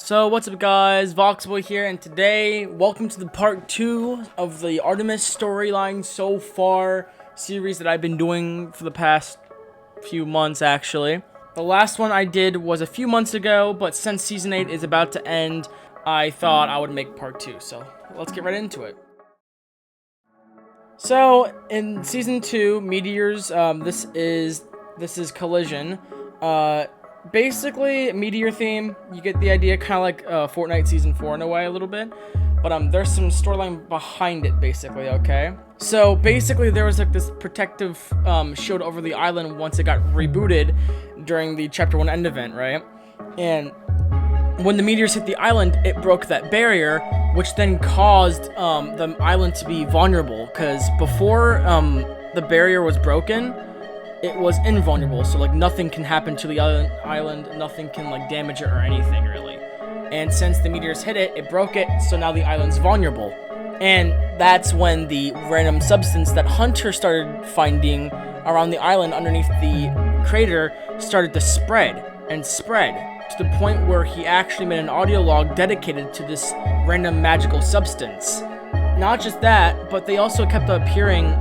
So what's up guys, Voxable here, and today, welcome to the part 2 of the Artemis storyline so far series that I've been doing for the past few months actually. The last one I did was a few months ago, but since Season 8 is about to end, I thought I would make part 2, so let's get right into it. So, in Season 2, Meteors, this is Collision. Basically, Meteor theme, you get the idea, kind of like Fortnite Season 4 in a way, a little bit. But there's some storyline behind it, basically, okay? So, basically, there was like this protective shield over the island once it got rebooted during the Chapter 1 end event, right? And when the meteors hit the island, it broke that barrier, which then caused the island to be vulnerable. Because before the barrier was broken, it was invulnerable, so like nothing can happen to the island, nothing can like damage it or anything really. And since the meteors hit it, it broke it, so now the island's vulnerable. And that's when the random substance that Hunter started finding around the island underneath the crater started to spread to the point where he actually made an audio log dedicated to this random magical substance. Not just that, but they also kept appearing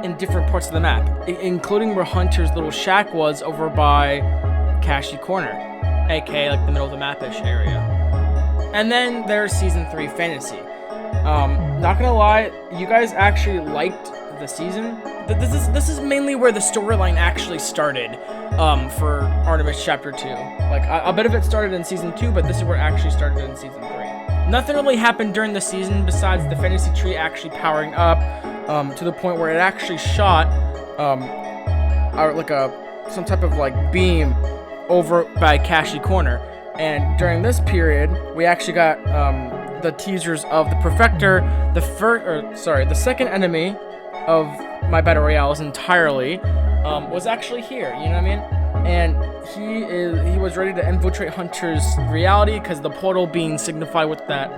in different parts of the map, including where Hunter's little shack was over by Cashy Corner, aka like the middle of the map-ish area. And then there's Season 3 Fantasy. Not gonna lie, you guys actually liked the season. This is mainly where the storyline actually started for Artemis Chapter 2. Like, a bit of it started in Season 2, but this is where it actually started in Season 3. Nothing really happened during the season besides the fantasy tree actually powering up to the point where it actually shot some type of like beam over by Cashy Corner. And during this period, we actually got the teasers of the Perfector, the second enemy of my Battle Royales entirely was actually here. You know what I mean? And he was ready to infiltrate Hunter's reality because the portal being signified with that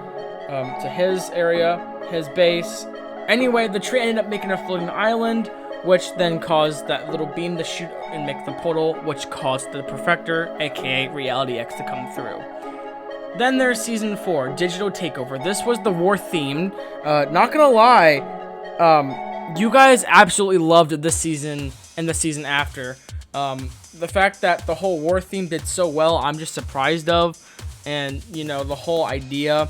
to his area, his base. Anyway, the tree ended up making a floating island, which then caused that little beam to shoot and make the portal, which caused the Perfector, aka Reality X, to come through. Then there's Season 4, Digital Takeover. This was the war themed. Not gonna lie, you guys absolutely loved this season and the season after. The fact that the whole war theme did so well, I'm just surprised of. And, you know, the whole idea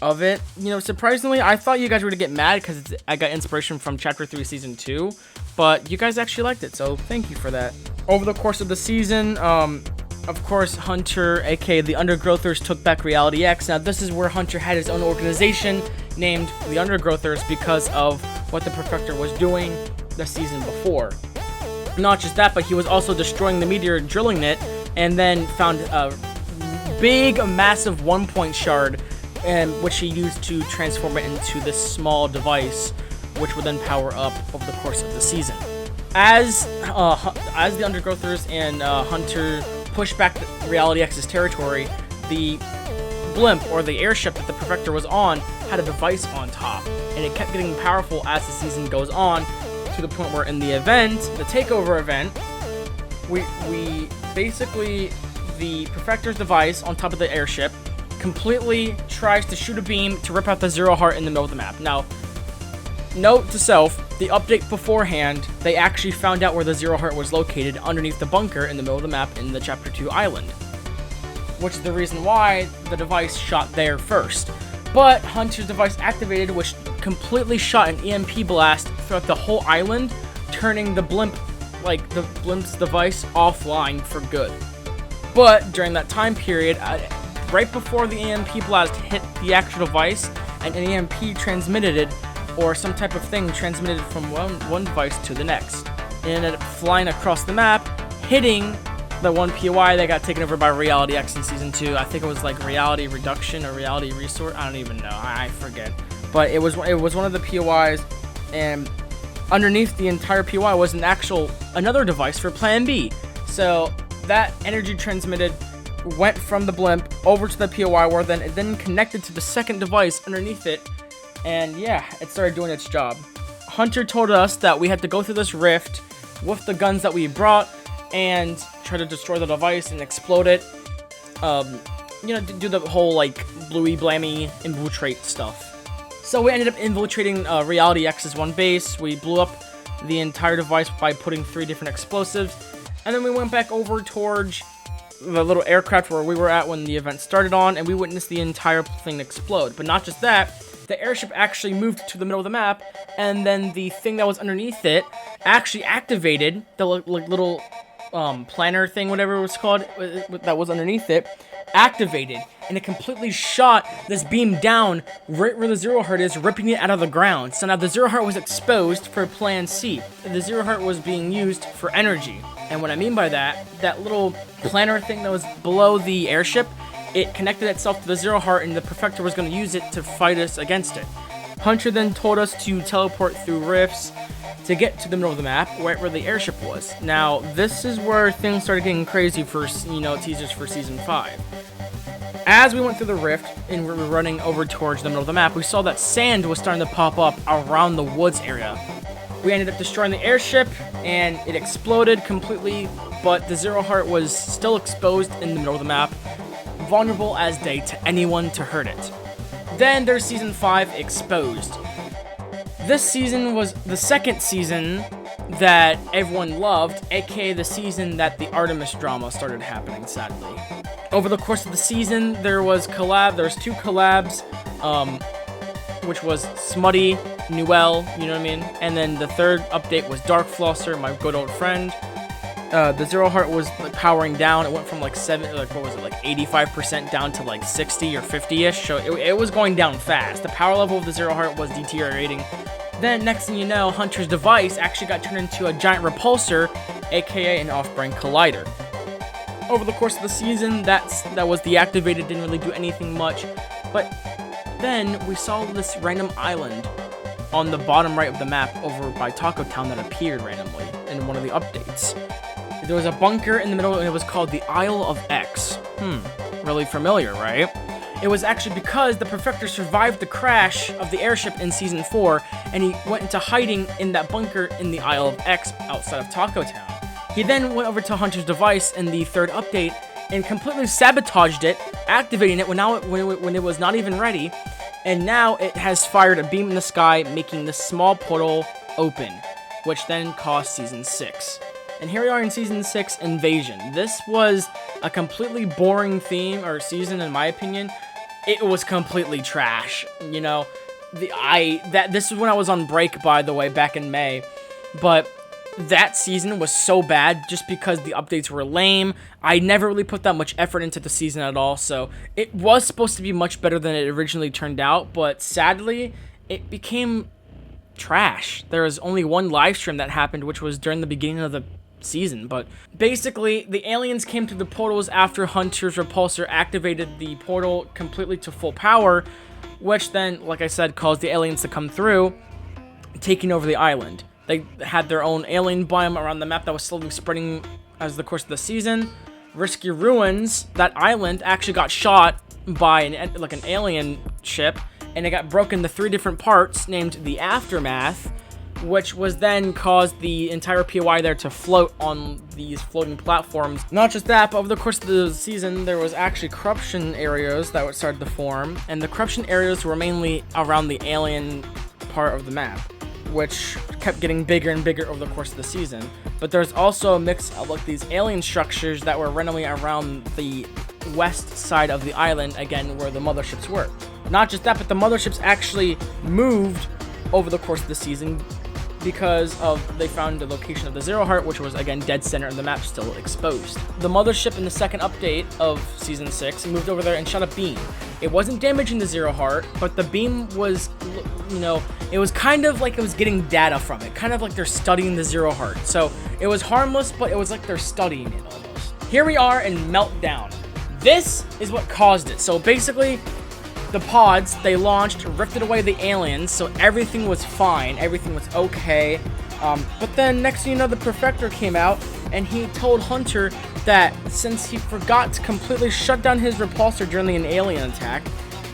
of it. You know, surprisingly, I thought you guys were going to get mad because I got inspiration from Chapter 3 Season 2. But you guys actually liked it, so thank you for that. Over the course of the season, of course, Hunter, aka the Undergrowthers, took back Reality X. Now, this is where Hunter had his own organization named the Undergrowthers because of what the Perfector was doing the season before. Not just that, but he was also destroying the meteor, drilling it, and then found a big, massive 1-point shard, which he used to transform it into this small device, which would then power up over the course of the season. As the Undergrowthers and Hunter pushed back Reality X's territory, the blimp, or the airship that the Perfector was on, had a device on top, and it kept getting powerful as the season goes on, to the point where in the event, the Takeover event, we basically, the Perfector's device on top of the airship completely tries to shoot a beam to rip out the Zero Heart in the middle of the map. Now, note to self, the update beforehand, they actually found out where the Zero Heart was located underneath the bunker in the middle of the map in the Chapter 2 island, which is the reason why the device shot there first. But Hunter's device activated, which completely shot an EMP blast throughout the whole island, turning the blimp's device offline for good. But during that time period, right before the EMP blast hit the actual device, an EMP transmitted it, or some type of thing transmitted from one device to the next. And it ended up flying across the map, hitting the one POI that got taken over by Reality X in Season 2. I think it was like Reality Reduction or Reality Resource. I don't even know. I forget. But it was one of the POIs, and underneath the entire POI was another device for Plan B. So that energy transmitted went from the blimp over to the POI, where it then connected to the second device underneath it, and yeah, it started doing its job. Hunter told us that we had to go through this rift with the guns that we brought and try to destroy the device and explode it. do the whole, like, bluey blammy infiltrate stuff. So we ended up infiltrating Reality X's one base. We blew up the entire device by putting 3 different explosives. And then we went back over towards the little aircraft where we were at when the event started on, and we witnessed the entire thing explode. But not just that, the airship actually moved to the middle of the map, and then the thing that was underneath it actually activated, the little planner thing, whatever it was called, that was underneath it, activated, and it completely shot this beam down right where the Zero Heart is, ripping it out of the ground. So now the Zero Heart was exposed for Plan C. The Zero Heart was being used for energy. And what I mean by that, that little planner thing that was below the airship, it connected itself to the Zero Heart, and the Perfector was going to use it to fight us against it. Hunter then told us to teleport through rifts to get to the middle of the map, right where the airship was. Now, this is where things started getting crazy for, teasers for Season 5. As we went through the rift and we were running over towards the middle of the map, we saw that sand was starting to pop up around the woods area. We ended up destroying the airship, and it exploded completely, but the Zero Heart was still exposed in the middle of the map, vulnerable as day to anyone to hurt it. Then there's Season 5, Exposed. This season was the second season that everyone loved, aka the season that the Artemis drama started happening, sadly. Over the course of the season, there's 2 collabs, which was Smutty, Newell, you know what I mean? And then the third update was Dark Flosser, my good old friend. The Zero Heart was powering down. It went from like 85% down to like 60 or 50-ish. So it was going down fast. The power level of the Zero Heart was deteriorating. Then next thing you know, Hunter's device actually got turned into a giant repulsor, aka an off-brand collider. Over the course of the season, that was deactivated, didn't really do anything much. But then we saw this random island on the bottom right of the map over by Taco Town that appeared randomly in one of the updates. There was a bunker in the middle, and it was called the Isle of X. Really familiar, right? It was actually because the Perfector survived the crash of the airship in Season 4, and he went into hiding in that bunker in the Isle of X outside of Taco Town. He then went over to Hunter's device in the third update and completely sabotaged it, activating it when it was not even ready, and now it has fired a beam in the sky, making the small portal open, which then caused Season 6. And here we are in Season 6, Invasion. This was a completely boring theme or season, in my opinion. It was completely trash. This is when I was on break, by the way, back in May. But that season was so bad just because the updates were lame. I never really put that much effort into the season at all. So it was supposed to be much better than it originally turned out. But sadly, it became trash. There was only one live stream that happened, which was during the beginning of the season. But basically, the aliens came through the portals after Hunter's repulsor activated the portal completely to full power, which then, like I said, caused the aliens to come through, taking over the island. They had their own alien biome around the map that was slowly spreading as the course of the season. Risky Ruins, that island actually got shot by an alien ship, and it got broken into 3 different parts named the Aftermath, which was then caused the entire POI there to float on these floating platforms. Not just that, but over the course of the season, there was actually corruption areas that started to form, and the corruption areas were mainly around the alien part of the map, which kept getting bigger and bigger over the course of the season. But there's also a mix of like these alien structures that were randomly around the west side of the island, again, where the motherships were. Not just that, but the motherships actually moved over the course of the season because they found the location of the Zero Heart, which was again dead center of the map, still exposed. The mothership in the second update of Season 6 moved over there and shot a beam. It wasn't damaging the Zero Heart, but the beam was, it was kind of like it was getting data from it, kind of like they're studying the Zero Heart. So it was harmless, but it was like they're studying it almost. Here we are in Meltdown. This is what caused it. So basically, the pods, they launched, rifted away the aliens, so everything was fine, everything was okay. But then next thing you know, the Perfector came out, and he told Hunter that since he forgot to completely shut down his repulsor during an alien attack,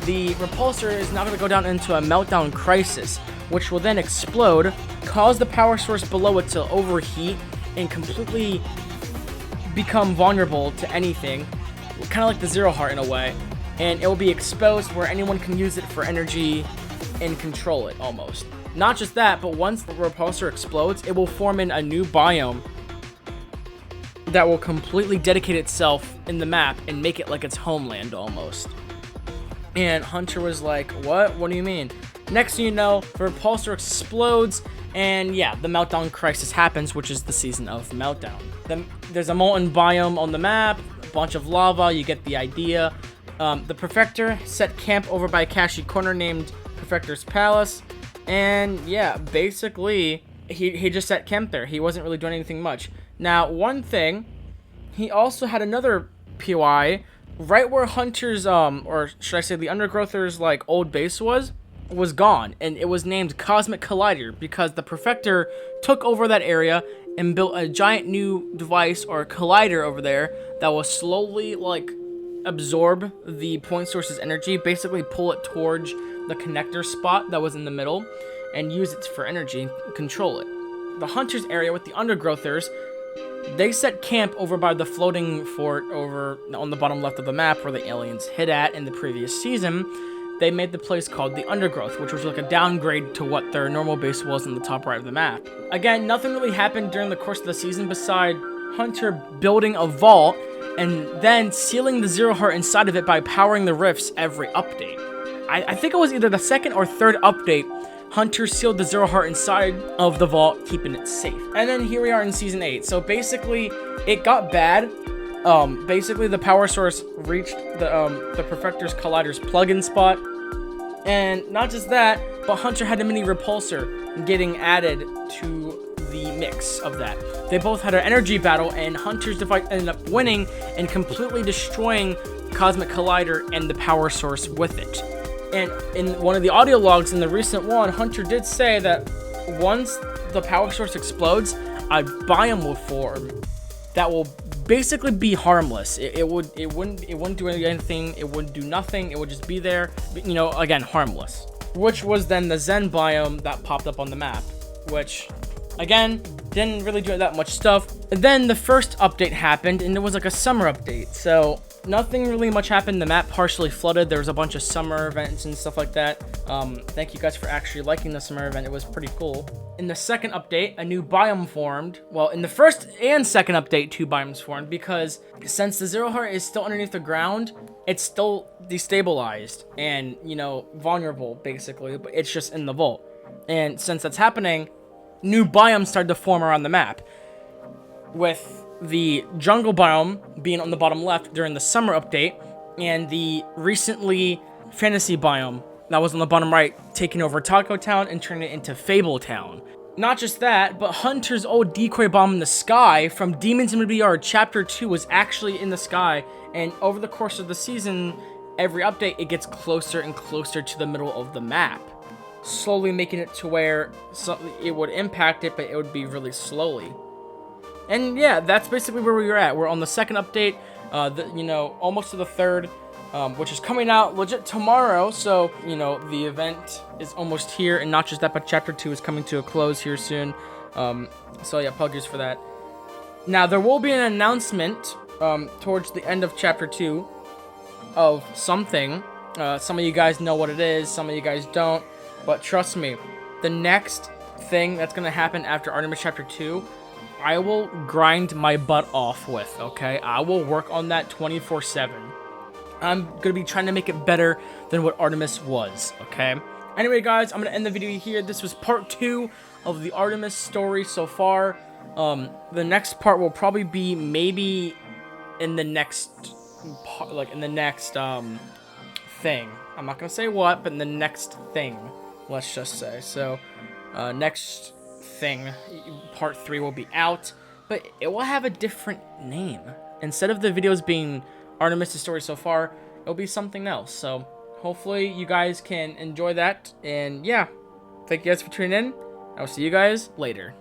the repulsor is now going to go down into a meltdown crisis, which will then explode, cause the power source below it to overheat, and completely become vulnerable to anything. kind of like the Zero Heart in a way, and it will be exposed where anyone can use it for energy and control it almost. Not just that, but once the repulsor explodes, it will form in a new biome that will completely dedicate itself in the map and make it like its homeland almost. And Hunter was like, what? What do you mean? Next thing you know, the repulsor explodes, and yeah, the Meltdown crisis happens, which is the season of Meltdown. There's a molten biome on the map, a bunch of lava, you get the idea. The Perfector set camp over by Kashi Corner named Perfector's Palace, and yeah, basically, he just set camp there. He wasn't really doing anything much. Now, one thing, he also had another POI right where Hunter's, or should I say the Undergrowther's, like, old base was gone, and it was named Cosmic Collider because the Perfector took over that area and built a giant new device or collider over there that will slowly, like, absorb the point source's energy, basically pull it towards the connector spot that was in the middle, and use it for energy and control it. The Hunter's area with the Undergrowthers, they set camp over by the floating fort over on the bottom left of the map where the aliens hid at in the previous season. They made the place called the Undergrowth, which was like a downgrade to what their normal base was in the top right of the map. Again, nothing really happened during the course of the season beside Hunter building a vault and then sealing the Zero Heart inside of it by powering the rifts every update. I think it was either the second or third update, Hunter sealed the Zero Heart inside of the vault, keeping it safe. And then here we are in Season 8. So basically, it got bad. Basically, the power source reached the Perfector's Collider's plug-in spot. And not just that, but Hunter had a mini repulsor getting added to the mix of that. They both had an energy battle, and Hunter's device ended up winning and completely destroying Cosmic Collider and the power source with it. And in one of the audio logs in the recent one, Hunter did say that once the power source explodes, a biome will form that will basically be harmless. It wouldn't do anything. It wouldn't do nothing. It would just be there. You know, again, harmless. Which was then the Zen biome that popped up on the map, which again didn't really do that much stuff. And then the first update happened, and it was like a summer update. So nothing really much happened. The map partially flooded. There was a bunch of summer events and stuff like that. Thank you guys for actually liking the summer event. It was pretty cool. In the second update, a new biome formed. Well, in the first and second update, 2 biomes formed because since the Zero Heart is still underneath the ground, it's still destabilized and, you know, vulnerable, basically, but it's just in the vault. And since that's happening, new biomes started to form around the map, with the jungle biome being on the bottom left during the summer update, and the recently fantasy biome that was on the bottom right taking over Taco Town and turning it into Fable Town. Not just that, but Hunter's old decoy bomb in the sky from Demons in BR Chapter 2 was actually in the sky, and over the course of the season, every update, it gets closer and closer to the middle of the map, slowly making it to where it would impact it, but it would be really slowly. And yeah, that's basically where we were at. We're on the second update, almost to the third, which is coming out legit tomorrow. So, you know, the event is almost here, and not just that, but Chapter 2 is coming to a close here soon. So yeah, apologies for that. Now, there will be an announcement towards the end of Chapter 2 of something. Some of you guys know what it is, some of you guys don't. But trust me, the next thing that's going to happen after Artemis Chapter 2, I will grind my butt off with, okay? I will work on that 24/7. I'm going to be trying to make it better than what Artemis was, okay? Anyway, guys, I'm going to end the video here. This was part 2 of the Artemis story so far. The next part will probably be maybe in the next part, like in the next thing. I'm not going to say what, but in the next thing, let's just say. So, next thing, part 3 will be out, but it will have a different name. Instead of the videos being Artemis' story so far, it'll be something else. So hopefully you guys can enjoy that, and yeah, thank you guys for tuning in. I will see you guys later.